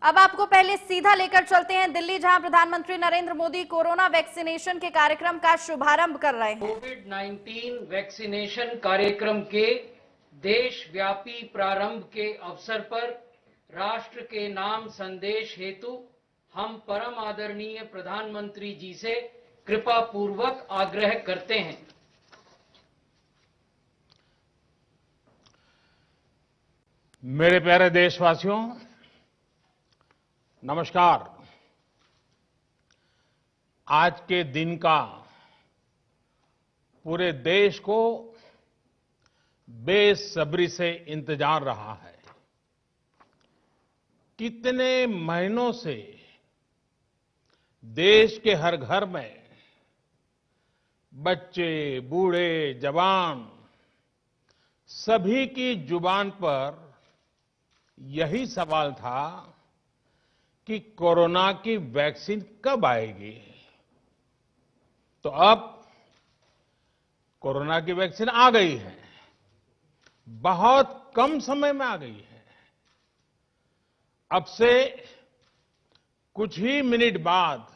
अब आपको पहले सीधा लेकर चलते हैं दिल्ली, जहां प्रधानमंत्री नरेंद्र मोदी कोरोना वैक्सीनेशन के कार्यक्रम का शुभारंभ कर रहे हैं। कोविड-19 वैक्सीनेशन कार्यक्रम के देशव्यापी प्रारंभ के अवसर पर राष्ट्र के नाम संदेश हेतु हम परम आदरणीय प्रधानमंत्री जी से कृपा पूर्वक आग्रह करते हैं। मेरे प्यारे देशवासियों, नमस्कार। आज के दिन का पूरे देश को बेसब्री से इंतजार रहा है। कितने महीनों से देश के हर घर में बच्चे, बूढ़े, जवान सभी की जुबान पर यही सवाल था कि कोरोना की वैक्सीन कब आएगी। तो अब कोरोना की वैक्सीन आ गई है, बहुत कम समय में आ गई है। अब से कुछ ही मिनट बाद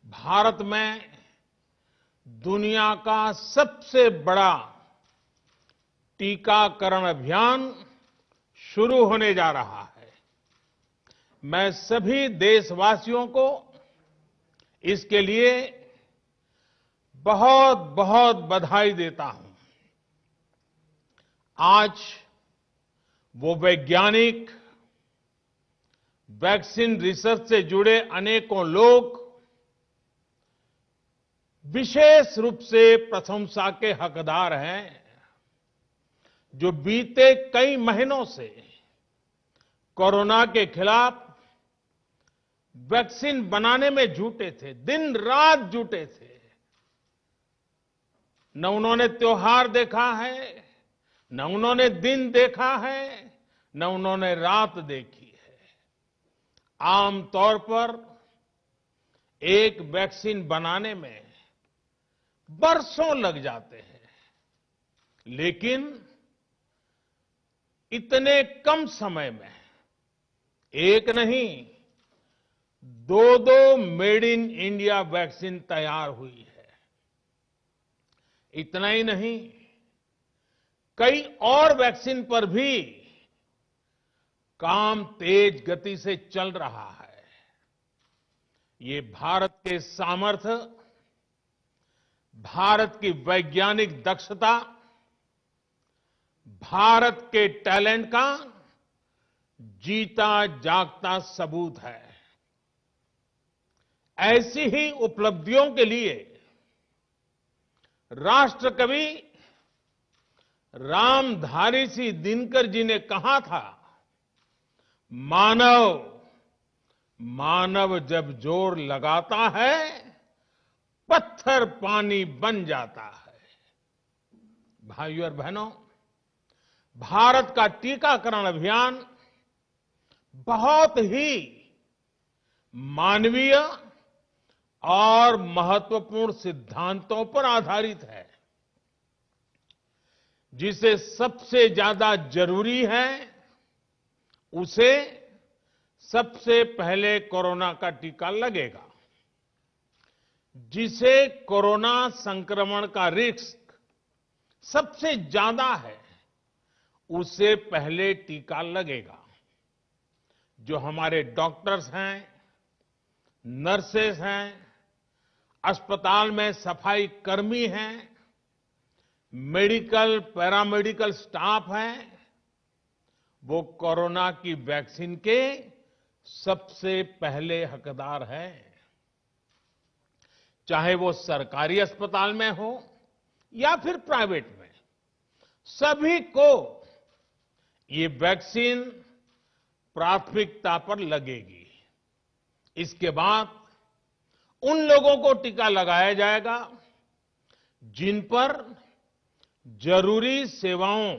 भारत में दुनिया का सबसे बड़ा टीकाकरण अभियान शुरू होने जा रहा है। मैं सभी देशवासियों को इसके लिए बहुत बहुत बधाई देता हूं। आज वो वैज्ञानिक, वैक्सीन रिसर्च से जुड़े अनेकों लोग विशेष रूप से प्रशंसा के हकदार हैं, जो बीते कई महीनों से कोरोना के खिलाफ वैक्सीन बनाने में जुटे थे, दिन रात जुटे थे। न उन्होंने त्योहार देखा है, न उन्होंने दिन देखा है, न उन्होंने रात देखी है। आमतौर पर एक वैक्सीन बनाने में बरसों लग जाते हैं, लेकिन इतने कम समय में एक नहीं, दो मेड इन इंडिया वैक्सीन तैयार हुई है। इतना ही नहीं, कई और वैक्सीन पर भी काम तेज गति से चल रहा है। ये भारत के सामर्थ्य, भारत की वैज्ञानिक दक्षता, भारत के टैलेंट का जीता जागता सबूत है। ऐसी ही उपलब्धियों के लिए राष्ट्रकवि रामधारी सिंह दिनकर जी ने कहा था, मानव जब जोर लगाता है, पत्थर पानी बन जाता है। भाइयों और बहनों, भारत का टीकाकरण अभियान बहुत ही मानवीय और महत्वपूर्ण सिद्धांतों पर आधारित है। जिसे सबसे ज्यादा जरूरी है, उसे सबसे पहले कोरोना का टीका लगेगा। जिसे कोरोना संक्रमण का रिस्क सबसे ज्यादा है, उसे पहले टीका लगेगा। जो हमारे डॉक्टर्स हैं, नर्सेस हैं, अस्पताल में सफाई कर्मी हैं, मेडिकल, पैरामेडिकल स्टाफ हैं, वो कोरोना की वैक्सीन के सबसे पहले हकदार हैं। चाहे वो सरकारी अस्पताल में हो या फिर प्राइवेट में, सभी को ये वैक्सीन प्राथमिकता पर लगेगी। इसके बाद उन लोगों को टीका लगाया जाएगा जिन पर जरूरी सेवाओं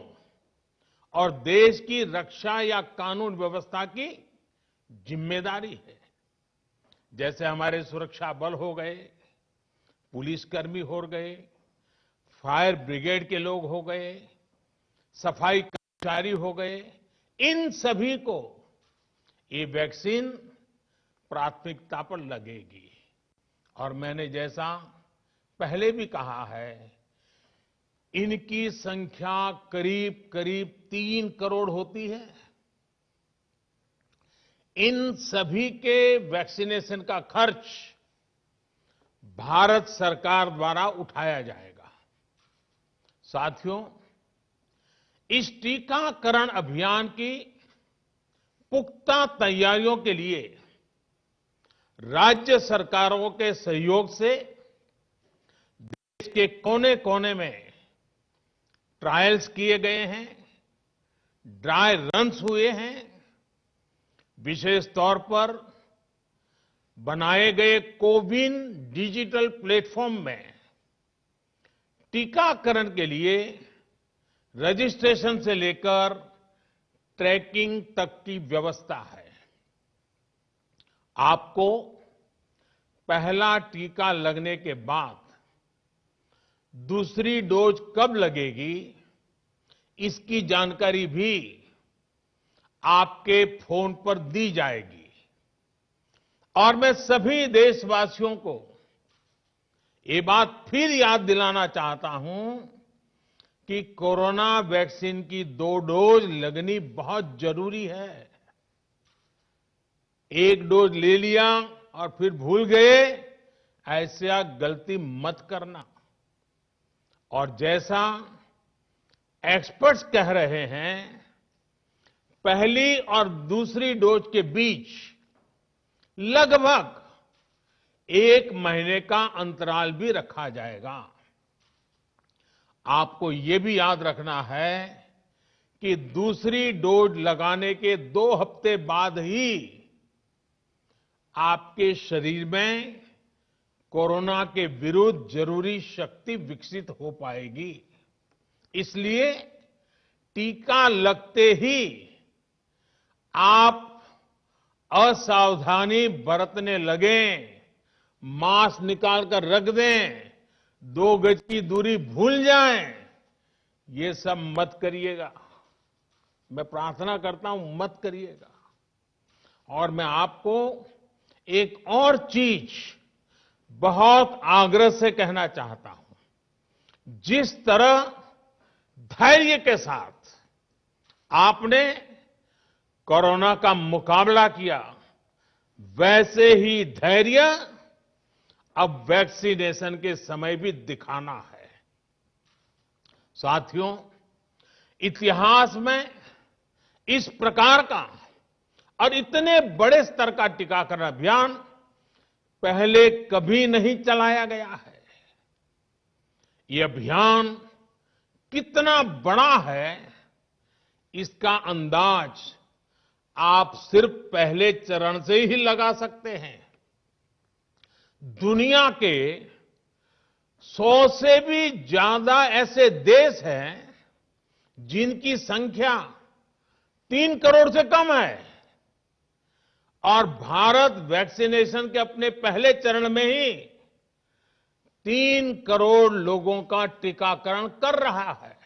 और देश की रक्षा या कानून व्यवस्था की जिम्मेदारी है। जैसे हमारे सुरक्षा बल हो गए, पुलिसकर्मी हो गए, फायर ब्रिगेड के लोग हो गए, सफाई कर्मचारी हो गए, इन सभी को ये वैक्सीन प्राथमिकता पर लगेगी। और मैंने जैसा पहले भी कहा है, इनकी संख्या करीब करीब 3 करोड़ होती है। इन सभी के वैक्सीनेशन का खर्च भारत सरकार द्वारा उठाया जाएगा। साथियों, इस टीकाकरण अभियान की पुख्ता तैयारियों के लिए राज्य सरकारों के सहयोग से देश के कोने कोने में ट्रायल्स किए गए हैं, ड्राई रन्स हुए हैं। विशेष तौर पर बनाए गए कोविन डिजिटल प्लेटफॉर्म में टीकाकरण के लिए रजिस्ट्रेशन से लेकर ट्रैकिंग तक की व्यवस्था है। आपको पहला टीका लगने के बाद दूसरी डोज कब लगेगी, इसकी जानकारी भी आपके फोन पर दी जाएगी। और मैं सभी देशवासियों को ये बात फिर याद दिलाना चाहता हूं कि कोरोना वैक्सीन की 2 डोज लगनी बहुत जरूरी है। एक डोज ले लिया और फिर भूल गए, ऐसा गलती मत करना। और जैसा एक्सपर्ट्स कह रहे हैं, पहली और दूसरी डोज के बीच लगभग 1 महीने का अंतराल भी रखा जाएगा। आपको ये भी याद रखना है कि दूसरी डोज लगाने के 2 हफ्ते बाद ही आपके शरीर में कोरोना के विरुद्ध जरूरी शक्ति विकसित हो पाएगी। इसलिए टीका लगते ही आप असावधानी बरतने लगें, मास्क निकालकर रख दें, 2 गज की दूरी भूल जाएं, ये सब मत करिएगा। मैं प्रार्थना करता हूं, मत करिएगा। और मैं आपको एक और चीज बहुत आग्रह से कहना चाहता हूं। जिस तरह धैर्य के साथ आपने कोरोना का मुकाबला किया, वैसे ही धैर्य अब वैक्सीनेशन के समय भी दिखाना है। साथियों, इतिहास में इस प्रकार का और इतने बड़े स्तर का टीकाकरण अभियान पहले कभी नहीं चलाया गया है। ये अभियान कितना बड़ा है, इसका अंदाज आप सिर्फ पहले चरण से ही लगा सकते हैं। दुनिया के 100 से भी ज्यादा ऐसे देश हैं जिनकी संख्या 3 करोड़ से कम है, और भारत वैक्सीनेशन के अपने पहले चरण में ही 3 करोड़ लोगों का टीकाकरण कर रहा है।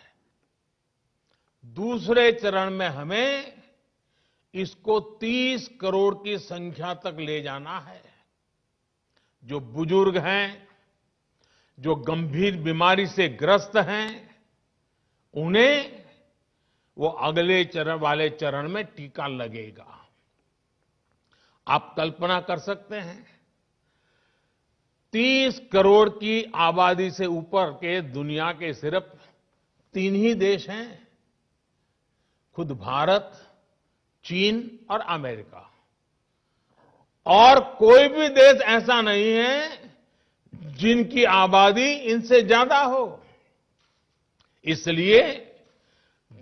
दूसरे चरण में हमें इसको 30 करोड़ की संख्या तक ले जाना है। जो बुजुर्ग हैं, जो गंभीर बीमारी से ग्रस्त हैं, उन्हें वो अगले चरण वाले चरण में टीका लगेगा। आप कल्पना कर सकते हैं, 30 करोड़ की आबादी से ऊपर के दुनिया के सिर्फ 3 ही देश हैं, खुद भारत, चीन और अमेरिका। और कोई भी देश ऐसा नहीं है जिनकी आबादी इनसे ज्यादा हो। इसलिए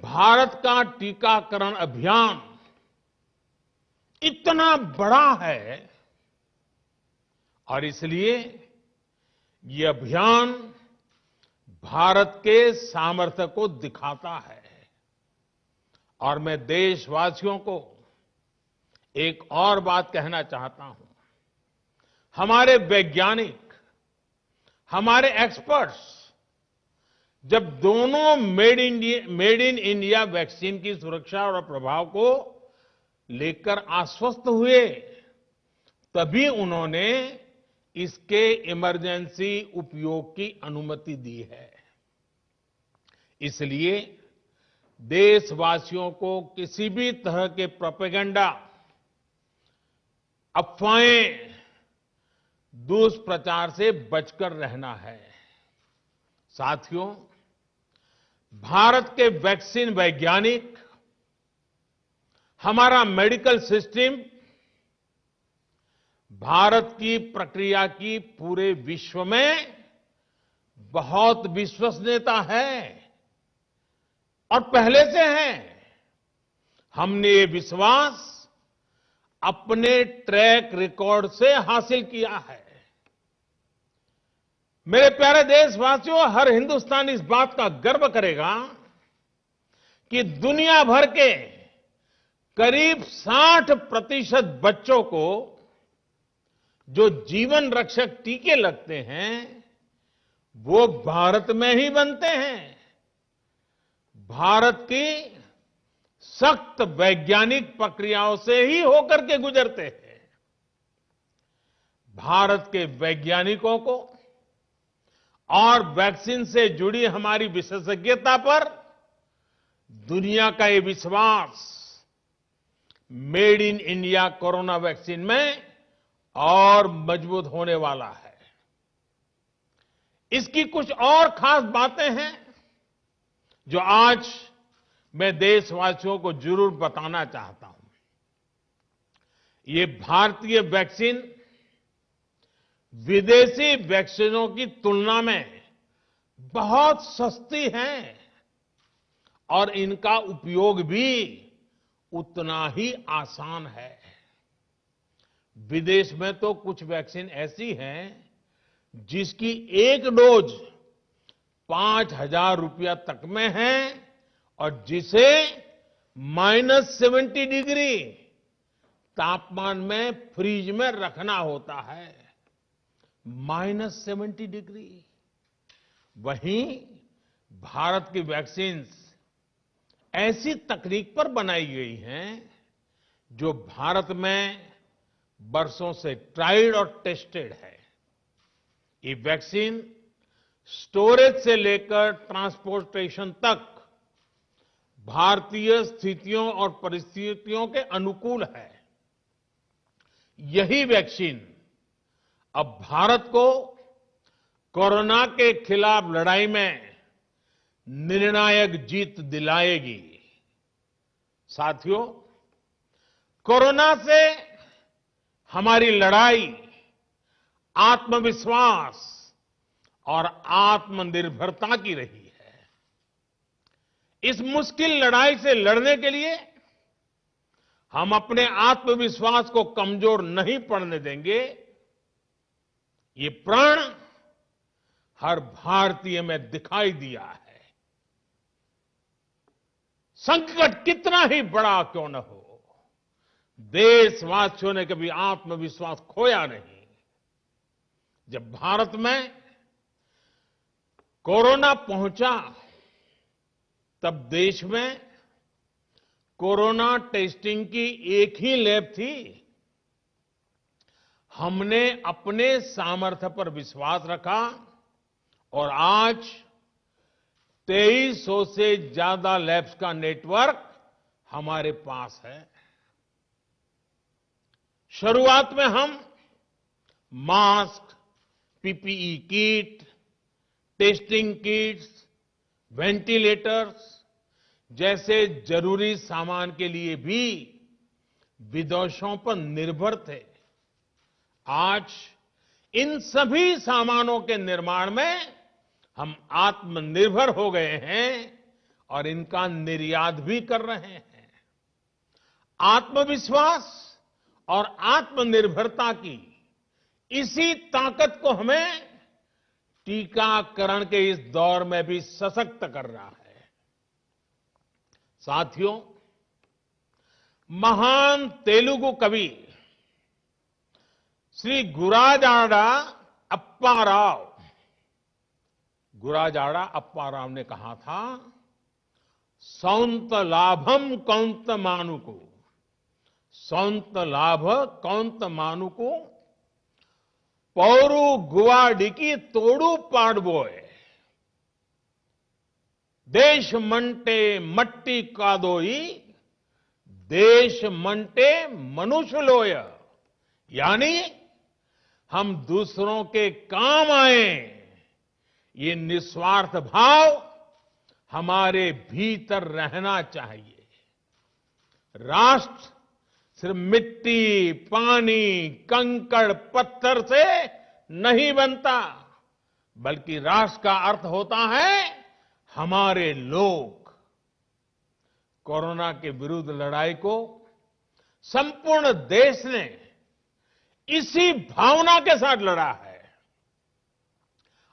भारत का टीकाकरण अभियान इतना बड़ा है, और इसलिए ये अभियान भारत के सामर्थ्य को दिखाता है। और मैं देशवासियों को एक और बात कहना चाहता हूं। हमारे वैज्ञानिक, हमारे एक्सपर्ट्स जब दोनों मेड इन इंडिया वैक्सीन की सुरक्षा और प्रभाव को लेकर आश्वस्त हुए, तभी उन्होंने इसके इमरजेंसी उपयोग की अनुमति दी है। इसलिए देशवासियों को किसी भी तरह के प्रोपेगेंडा, अफवाहें, दुष्प्रचार से बचकर रहना है। साथियों, भारत के वैक्सीन वैज्ञानिक, हमारा मेडिकल सिस्टम भारत की प्रक्रिया की पूरे विश्व में बहुत विश्वसनीयता है और पहले से है। हमने ये विश्वास अपने ट्रैक रिकॉर्ड से हासिल किया है। मेरे प्यारे देशवासियों, हर हिंदुस्तानी इस बात का गर्व करेगा कि दुनिया भर के करीब 60% बच्चों को जो जीवन रक्षक टीके लगते हैं, वो भारत में ही बनते हैं। भारत की सख्त वैज्ञानिक प्रक्रियाओं से ही होकर के गुजरते हैं। भारत के वैज्ञानिकों को और वैक्सीन से जुड़ी हमारी विशेषज्ञता पर दुनिया का ये विश्वास made in India corona vaccine में और मजबूत होने वाला है। इसकी कुछ और खास बातें हैं जो आज मैं देशवासियों को जरूर बताना चाहता हूं। ये भारतीय वैक्सीन विदेशी वैक्सीनों की तुलना में बहुत सस्ती हैं और इनका उपयोग भी उतना ही आसान है। विदेश में तो कुछ वैक्सीन ऐसी हैं जिसकी एक डोज 5,000 रुपया तक में है और जिसे -70 डिग्री तापमान में फ्रिज में रखना होता है। -70 डिग्री। वहीं भारत की वैक्सीन ऐसी तकनीक पर बनाई गई हैं जो भारत में बरसों से ट्राइड और टेस्टेड है। ये वैक्सीन स्टोरेज से लेकर ट्रांसपोर्टेशन तक भारतीय स्थितियों और परिस्थितियों के अनुकूल है। यही वैक्सीन अब भारत को कोरोना के खिलाफ लड़ाई में निर्णायक जीत दिलाएगी। साथियों, कोरोना से हमारी लड़ाई आत्मविश्वास और आत्मनिर्भरता की रही है। इस मुश्किल लड़ाई से लड़ने के लिए हम अपने आत्मविश्वास को कमजोर नहीं पड़ने देंगे। ये प्रण हर भारतीय में दिखाई दिया है। संकट कितना ही बड़ा क्यों न हो, देशवासियों ने कभी आत्मविश्वास खोया नहीं। जब भारत में कोरोना पहुंचा, तब देश में कोरोना टेस्टिंग की एक ही लैब थी। हमने अपने सामर्थ्य पर विश्वास रखा और आज 2300 से ज्यादा लैब्स का नेटवर्क हमारे पास है। शुरुआत में हम mask, PPE kit, testing kits, ventilators जैसे जरूरी सामान के लिए भी विदेशों पर निर्भर थे। आज इन सभी सामानों के निर्माण में हम आत्मनिर्भर हो गए हैं और इनका निर्यात भी कर रहे हैं। आत्मविश्वास और आत्मनिर्भरता की इसी ताकत को हमें टीकाकरण के इस दौर में भी सशक्त कर रहा है। साथियों, महान तेलुगु कवि श्री गुराजाड़ा अप्पा राव ने कहा था, सौंत लाभम कौंत मानुको సొంత లాభ కొంత మానుకు పౌరు గువాడికి తోడు పాడబోయ్ देश मंटे मट्टी कादोई देश मंटे मनुष्य लोय यानी हम दूसरों के काम आए ये निस्वार्थ भाव हमारे भीतर रहना चाहिए। राष्ट्र सिर्फ मिट्टी पानी कंकड़ पत्थर से नहीं बनता बल्कि राष्ट्र का अर्थ होता है हमारे लोग। कोरोना के विरुद्ध लड़ाई को संपूर्ण देश ने इसी भावना के साथ लड़ा है।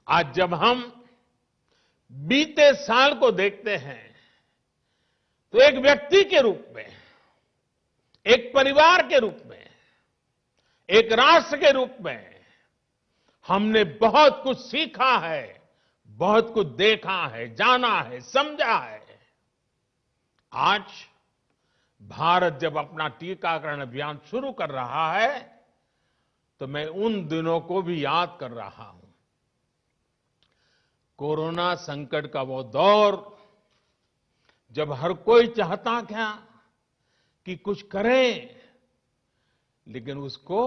आज जब हम बीते साल को देखते हैं तो एक व्यक्ति के रूप में, एक परिवार के रूप में, एक राष्ट्र के रूप में हमने बहुत कुछ सीखा है, बहुत कुछ देखा है, जाना है, समझा है। आज भारत जब अपना टीकाकरण अभियान शुरू कर रहा है तो मैं उन दिनों को भी याद कर रहा हूं। कोरोना संकट का वो दौर जब हर कोई चाहता क्या कि कुछ करें, लेकिन उसको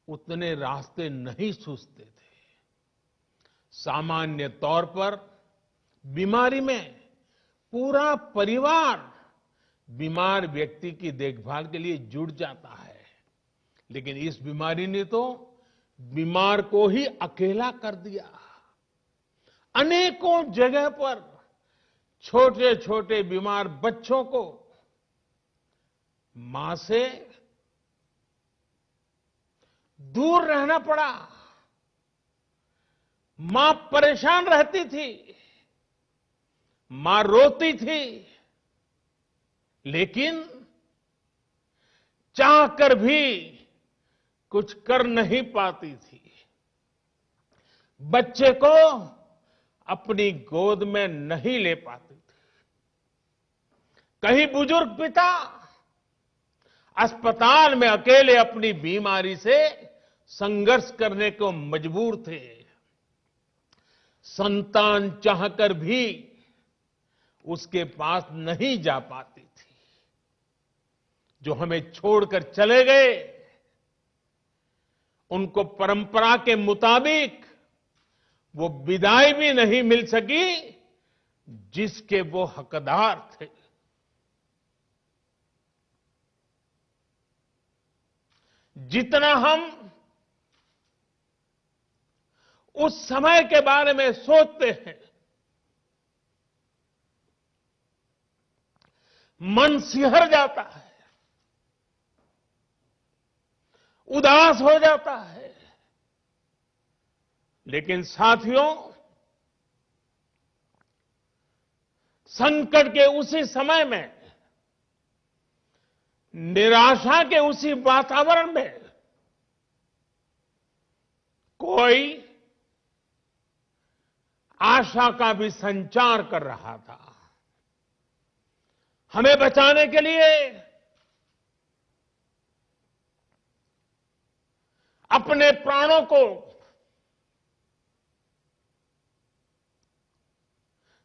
उतने रास्ते नहीं सूझते थे। सामान्य तौर पर बीमारी में पूरा परिवार बीमार व्यक्ति की देखभाल के लिए जुट जाता है, लेकिन इस बीमारी ने तो बीमार को ही अकेला कर दिया। अनेकों जगह पर छोटे छोटे बीमार बच्चों को मां से दूर रहना पड़ा। मां परेशान रहती थी, मां रोती थी, लेकिन चाहकर भी कुछ कर नहीं पाती थी। बच्चे को अपनी गोद में नहीं ले पाती थी। कहीं बुजुर्ग पिता अस्पताल में अकेले अपनी बीमारी से संघर्ष करने को मजबूर थे। संतान चाहकर भी उसके पास नहीं जा पाती थी। जो हमें छोड़कर चले गए उनको परंपरा के मुताबिक वो विदाई भी नहीं मिल सकी जिसके वो हकदार थे। जितना हम उस समय के बारे में सोचते हैं, मन सिहर जाता है, उदास हो जाता है। लेकिन साथियों, संकट के उसी समय में, निराशा के उसी वातावरण में कोई आशा का भी संचार कर रहा था। हमें बचाने के लिए अपने प्राणों को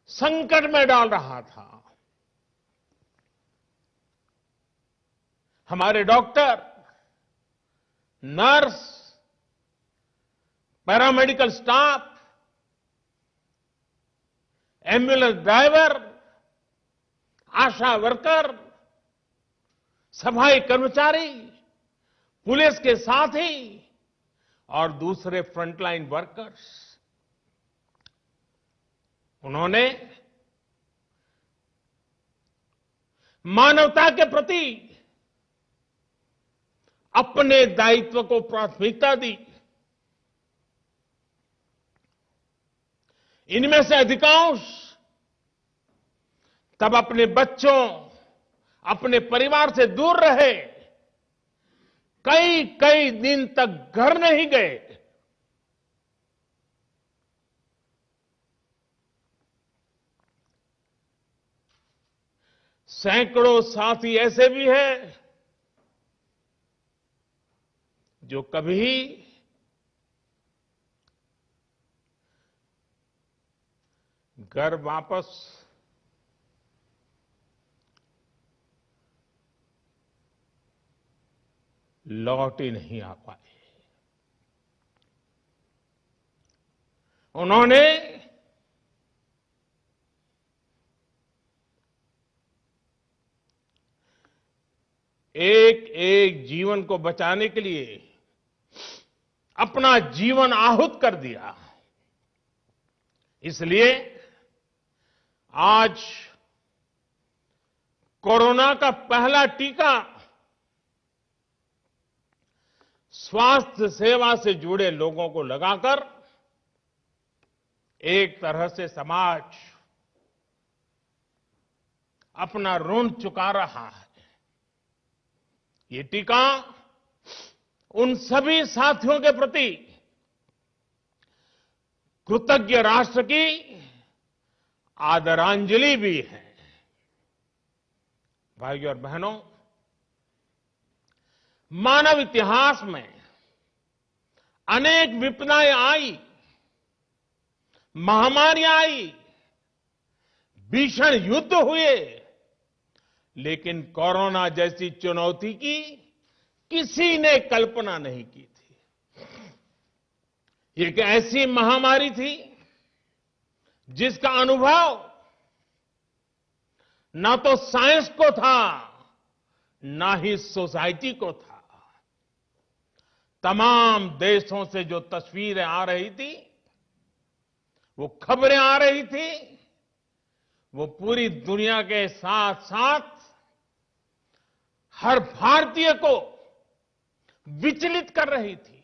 संकट में डाल रहा था। हमारे doctor, nurse, paramedical staff, ambulance driver, ASHA worker, सफाई कर्मचारी, पुलिस के साथी और दूसरे फ्रंटलाइन वर्कर्स, उन्होंने मानवता के प्रति अपने दायित्व को प्राथमिकता दी। इनमें से अधिकांश तब अपने बच्चों, अपने परिवार से दूर रहे, कई कई दिन तक घर नहीं गए। सैकड़ों साथी ऐसे भी हैं जो कभी घर वापस लौट ही नहीं आ पाए। उन्होंने एक एक जीवन को बचाने के लिए अपना जीवन आहूत कर दिया। इसलिए आज कोरोना का पहला टीका स्वास्थ्य सेवा से जुड़े लोगों को लगाकर एक तरह से समाज अपना ऋण चुका रहा है। ये टीका उन सभी साथियों के प्रति कृतज्ञ राष्ट्र की आदरांजलि भी है। भाइयों और बहनों, मानव इतिहास में अनेक विपदाएं आई, महामारियां आई, भीषण युद्ध हुए, लेकिन कोरोना जैसी चुनौती की किसी ने कल्पना नहीं की थी। ये एक ऐसी महामारी थी जिसका अनुभव ना तो साइंस को था, ना ही सोसाइटी को था। तमाम देशों से जो तस्वीरें आ रही थी, वो खबरें आ रही थी, वो पूरी दुनिया के साथ साथ हर भारतीय को विचलित कर रही थी।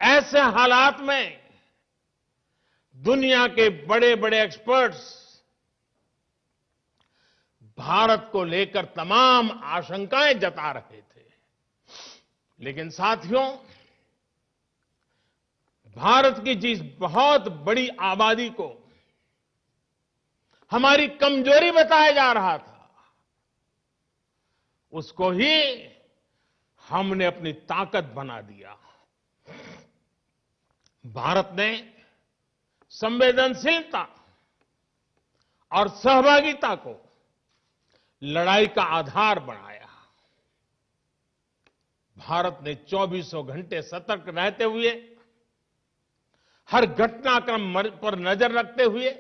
ऐसे हालात में दुनिया के बड़े बड़े एक्सपर्ट्स भारत को लेकर तमाम आशंकाएं जता रहे थे। लेकिन साथियों, भारत की जिस बहुत बड़ी आबादी को हमारी कमजोरी बताया जा रहा था, उसको ही हमने अपनी ताकत बना दिया। भारत ने संवेदनशीलता और सहभागिता को लड़ाई का आधार बनाया। भारत ने 24 घंटे सतर्क रहते हुए, हर घटनाक्रम पर नजर रखते हुए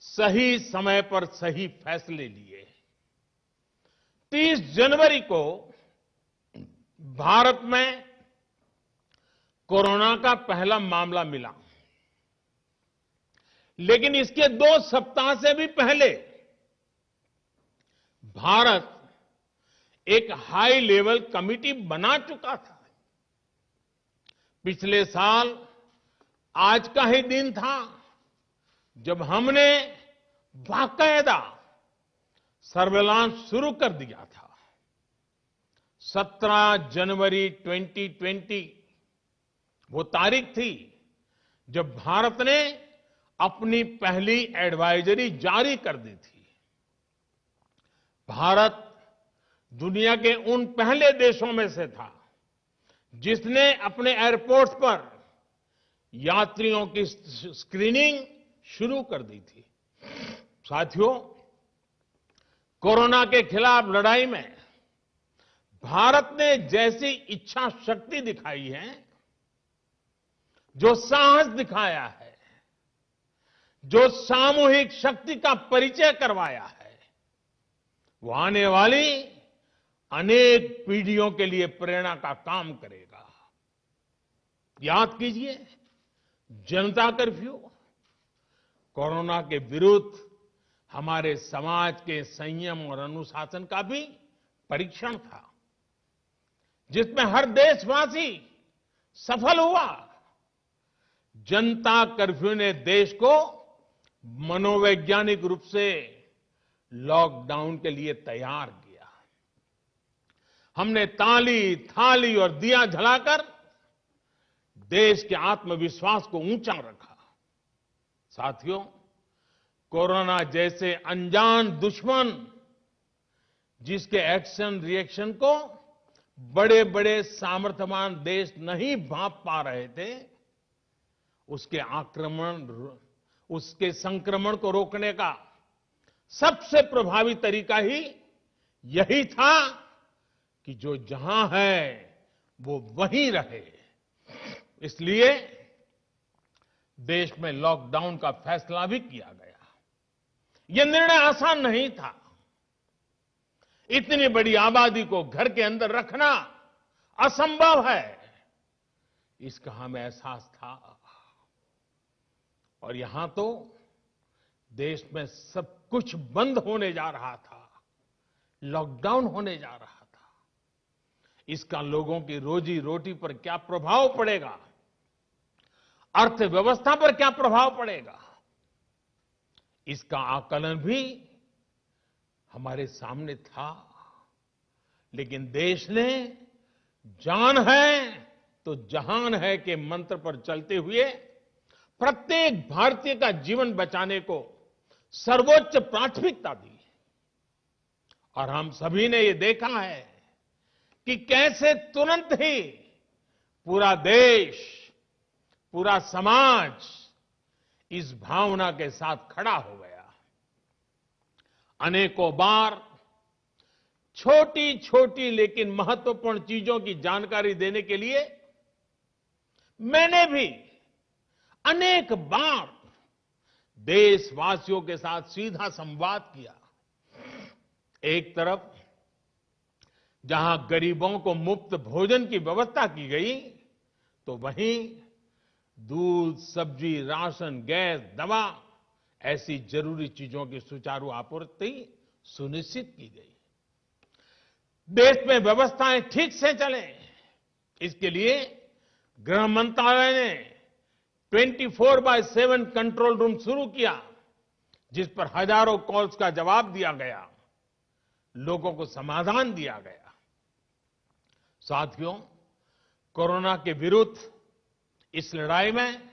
सही समय पर सही फैसले लिए। 30 जनवरी को भारत में कोरोना का पहला मामला मिला, लेकिन इसके 2 सप्ताह से भी पहले भारत एक हाई लेवल कमिटी बना चुका था। पिछले साल आज का ही दिन था जब हमने बाकायदा सर्वेलांस शुरू कर दिया था। 17 जनवरी 2020 वो तारीख थी जब भारत ने अपनी पहली एडवाइजरी जारी कर दी थी। भारत दुनिया के उन पहले देशों में से था जिसने अपने एयरपोर्ट्स पर यात्रियों की स्क्रीनिंग शुरू कर दी थी। साथियों, कोरोना के खिलाफ लड़ाई में भारत ने जैसी इच्छा शक्ति दिखाई है, जो साहस दिखाया है, जो सामूहिक शक्ति का परिचय करवाया है, वो आने वाली अनेक पीढ़ियों के लिए प्रेरणा का काम करेगा। याद कीजिए, जनता कर्फ्यू कोरोना के विरुद्ध हमारे समाज के संयम और अनुशासन का भी परीक्षण था, जिसमें हर देशवासी सफल हुआ। जनता कर्फ्यू ने देश को मनोवैज्ञानिक रूप से लॉकडाउन के लिए तैयार किया। हमने ताली, थाली और दिया जलाकर देश के आत्मविश्वास को ऊंचा रखा। साथियों, कोरोना जैसे अनजान दुश्मन जिसके एक्शन रिएक्शन को बड़े बड़े सामर्थ्यवान देश नहीं भांप पा रहे थे, उसके संक्रमण को रोकने का सबसे प्रभावी तरीका ही यही था कि जो जहां है वो वहीं रहे। इसलिए देश में लॉकडाउन का फैसला भी किया गया। यह निर्णय आसान नहीं था। इतनी बड़ी आबादी को घर के अंदर रखना असंभव है, इसका हमें एहसास था। और यहां तो देश में सब कुछ बंद होने जा रहा था, लॉकडाउन होने जा रहा था। इसका लोगों की रोजी रोटी पर क्या प्रभाव पड़ेगा, अर्थव्यवस्था पर क्या प्रभाव पड़ेगा, इसका आकलन भी हमारे सामने था। लेकिन देश ने जान है तो जहान है के मंत्र पर चलते हुए प्रत्येक भारतीय का जीवन बचाने को सर्वोच्च प्राथमिकता दी। और हम सभी ने ये देखा है कि कैसे तुरंत ही पूरा देश, पूरा समाज इस भावना के साथ खड़ा हो गया। अनेकों बार छोटी छोटी लेकिन महत्वपूर्ण चीजों की जानकारी देने के लिए मैंने भी अनेक बार देशवासियों के साथ सीधा संवाद किया। एक तरफ जहां गरीबों को मुफ्त भोजन की व्यवस्था की गई, तो वहीं दूध, सब्जी, राशन, गैस, दवा ऐसी जरूरी चीजों की सुचारू आपूर्ति सुनिश्चित की गई। देश में व्यवस्थाएं ठीक से चले, इसके लिए गृह मंत्रालय ने 24/7 कंट्रोल रूम शुरू किया, जिस पर हजारों कॉल्स का जवाब दिया गया, लोगों को समाधान दिया गया। साथियों, कोरोना के विरुद्ध इस लड़ाई में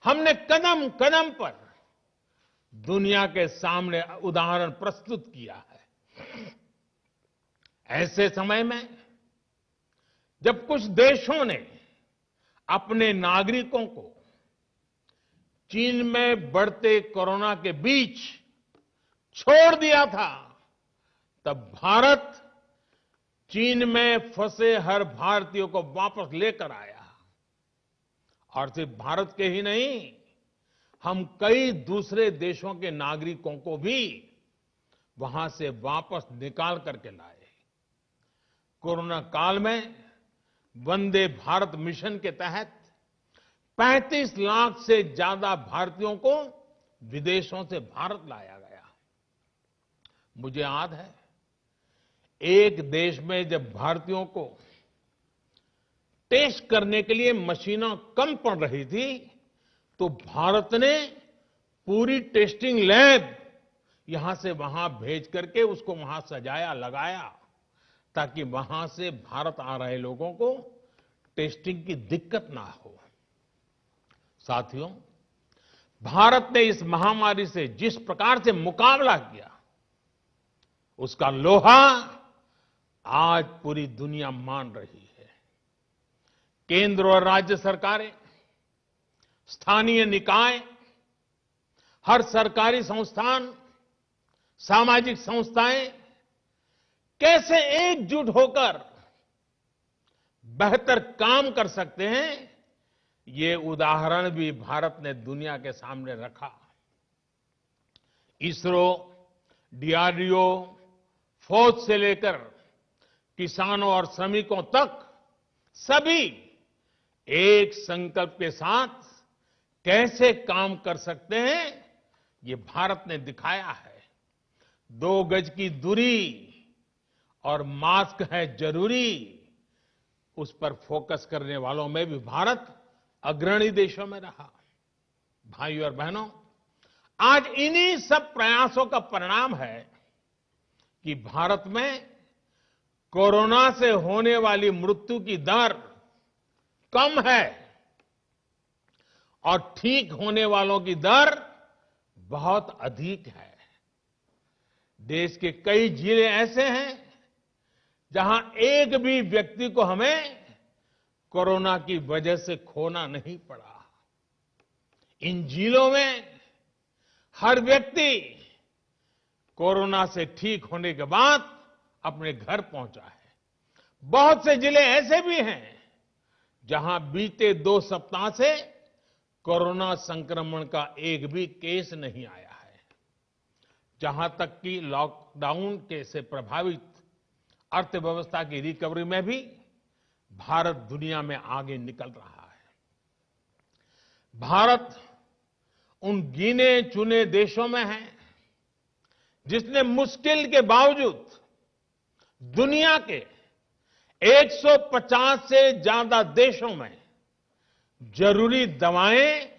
हमने कदम कदम पर दुनिया के सामने उदाहरण प्रस्तुत किया है। ऐसे समय में जब कुछ देशों ने अपने नागरिकों को चीन में बढ़ते कोरोना के बीच छोड़ दिया था, तब भारत चीन में फंसे हर भारतीय को वापस लेकर आया। और सिर्फ भारत के ही नहीं, हम कई दूसरे देशों के नागरिकों को भी वहां से वापस निकाल करके लाए। कोरोना काल में वंदे भारत मिशन के तहत 35 लाख से ज्यादा भारतीयों को विदेशों से भारत लाया गया। मुझे याद है, एक देश में जब भारतीयों को टेस्ट करने के लिए मशीनें कम पड़ रही थी, तो भारत ने पूरी टेस्टिंग लैब यहां से वहां भेज करके उसको वहां सजाया, लगाया, ताकि वहां से भारत आ रहे लोगों को टेस्टिंग की दिक्कत ना हो। साथियों, भारत ने इस महामारी से जिस प्रकार से मुकाबला किया, उसका लोहा आज पूरी दुनिया मान रही है। केंद्र और राज्य सरकारें, स्थानीय निकाय, हर सरकारी संस्थान, सामाजिक संस्थाएं कैसे एकजुट होकर बेहतर काम कर सकते हैं, ये उदाहरण भी भारत ने दुनिया के सामने रखा। इसरो, डीआरडीओ, फौज से लेकर किसानों और श्रमिकों तक सभी एक संकल्प के साथ कैसे काम कर सकते हैं, ये भारत ने दिखाया है। 2 गज की दूरी और मास्क है जरूरी, उस पर फोकस करने वालों में भी भारत अग्रणी देशों में रहा। भाइयों और बहनों, आज इन्हीं सब प्रयासों का परिणाम है कि भारत में कोरोना से होने वाली मृत्यु की दर कम है और ठीक होने वालों की दर बहुत अधिक है। देश के कई जिले ऐसे हैं जहां एक भी व्यक्ति को हमें कोरोना की वजह से खोना नहीं पड़ा। इन जिलों में हर व्यक्ति कोरोना से ठीक होने के बाद अपने घर पहुंचा है। बहुत से जिले ऐसे भी हैं जहां बीते 2 सप्ताह से कोरोना संक्रमण का एक भी केस नहीं आया है। जहां तक कि लॉकडाउन के से प्रभावित अर्थव्यवस्था की रिकवरी में भी भारत दुनिया में आगे निकल रहा है। भारत उन गिने चुने देशों में है जिसने मुश्किल के बावजूद दुनिया के 150 से ज्यादा देशों में जरूरी दवाएं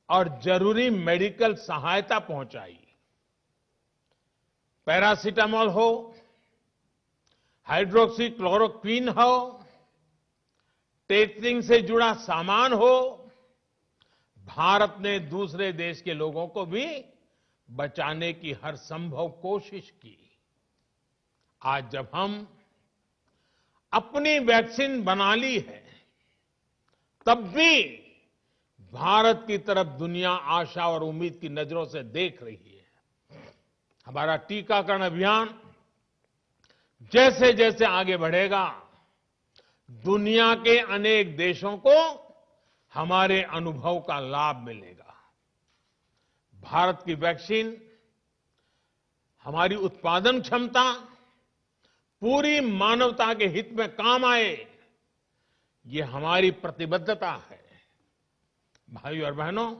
और जरूरी मेडिकल सहायता पहुंचाई। पैरासीटामोल हो, हाइड्रोक्सी क्लोरोक्विन हो, टेस्टिंग से जुड़ा सामान हो, भारत ने दूसरे देश के लोगों को भी बचाने की हर संभव कोशिश की। आज जब हम अपनी वैक्सीन बना ली है, तब भी भारत की तरफ दुनिया आशा और उम्मीद की नजरों से देख रही है। हमारा टीकाकरण अभियान जैसे जैसे आगे बढ़ेगा, दुनिया के अनेक देशों को हमारे अनुभव का लाभ मिलेगा। भारत की वैक्सीन, हमारी उत्पादन क्षमता पूरी मानवता के हित में काम आए, ये हमारी प्रतिबद्धता है। भाइयों और बहनों,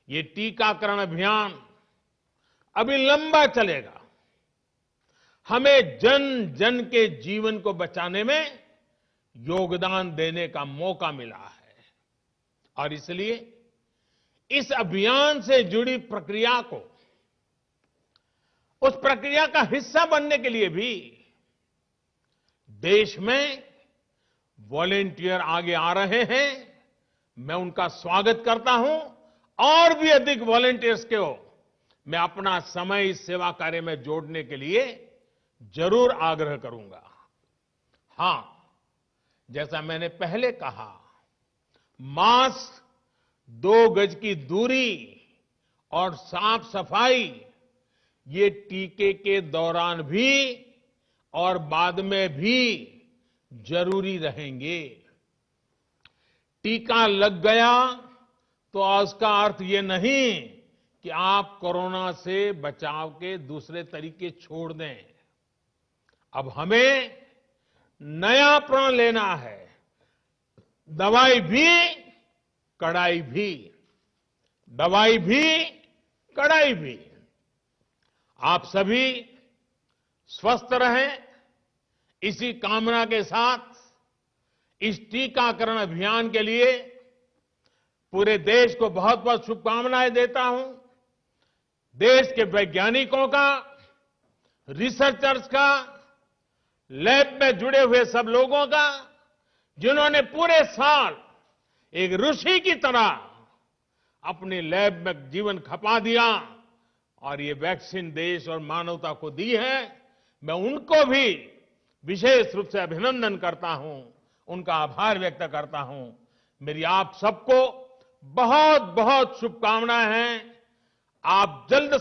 ये टीकाकरण अभियान अभी लंबा चलेगा। हमें जन जन के जीवन को बचाने में योगदान देने का मौका मिला है और इसलिए इस अभियान से जुड़ी प्रक्रिया को, उस प्रक्रिया का हिस्सा बनने के लिए भी देश में वॉलेंटियर आगे आ रहे हैं। मैं उनका स्वागत करता हूं और भी अधिक वॉलेंटियर्स को मैं अपना समय इस सेवा कार्य में जोड़ने के लिए जरूर आग्रह करूंगा। हां, जैसा मैंने पहले कहा, मास्क, 2 गज की दूरी और साफ सफाई ये टीके के दौरान भी और बाद में भी जरूरी रहेंगे। टीका लग गया तो उसका अर्थ ये नहीं कि आप कोरोना से बचाव के दूसरे तरीके छोड़ दें। अब हमें नया प्रण लेना है। दवाई भी, कड़ाई भी। दवाई भी, कड़ाई भी। आप सभी स्वस्थ रहें, इसी कामना के साथ इस टीकाकरण अभियान के लिए पूरे देश को बहुत बहुत शुभकामनाएं देता हूं। देश के वैज्ञानिकों का, रिसर्चर्स का, लैब में जुड़े हुए सब लोगों का, जिन्होंने पूरे साल एक ऋषि की तरह अपनी लैब में जीवन खपा दिया और ये वैक्सीन देश और मानवता को दी है। मैं उनको भी विशेष रूप से अभिनंदन करता हूं, उनका आभार व्यक्त करता हूं। मेरी आप सबको बहुत बहुत शुभकामनाएं हैं। आप जल्द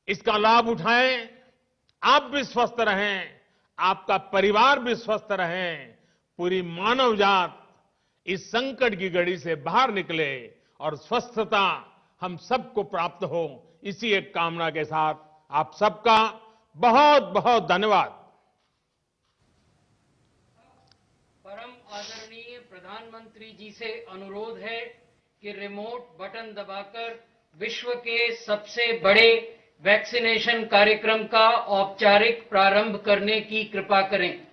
इसका लाभ उठाएं, आप भी स्वस्थ रहें, आपका परिवार भी स्वस्थ रहें, पूरी मानव जात इस संकट की घड़ी से बाहर निकले और स्वस्थता हम सबको प्राप्त हो, इसी एक कामना के साथ आप सबका बहुत बहुत धन्यवाद। परम आदरणीय प्रधानमंत्री जी से अनुरोध है कि रिमोट बटन दबाकर विश्व के सबसे बड़े वैक्सीनेशन कार्यक्रम का औपचारिक प्रारंभ करने की कृपा करें।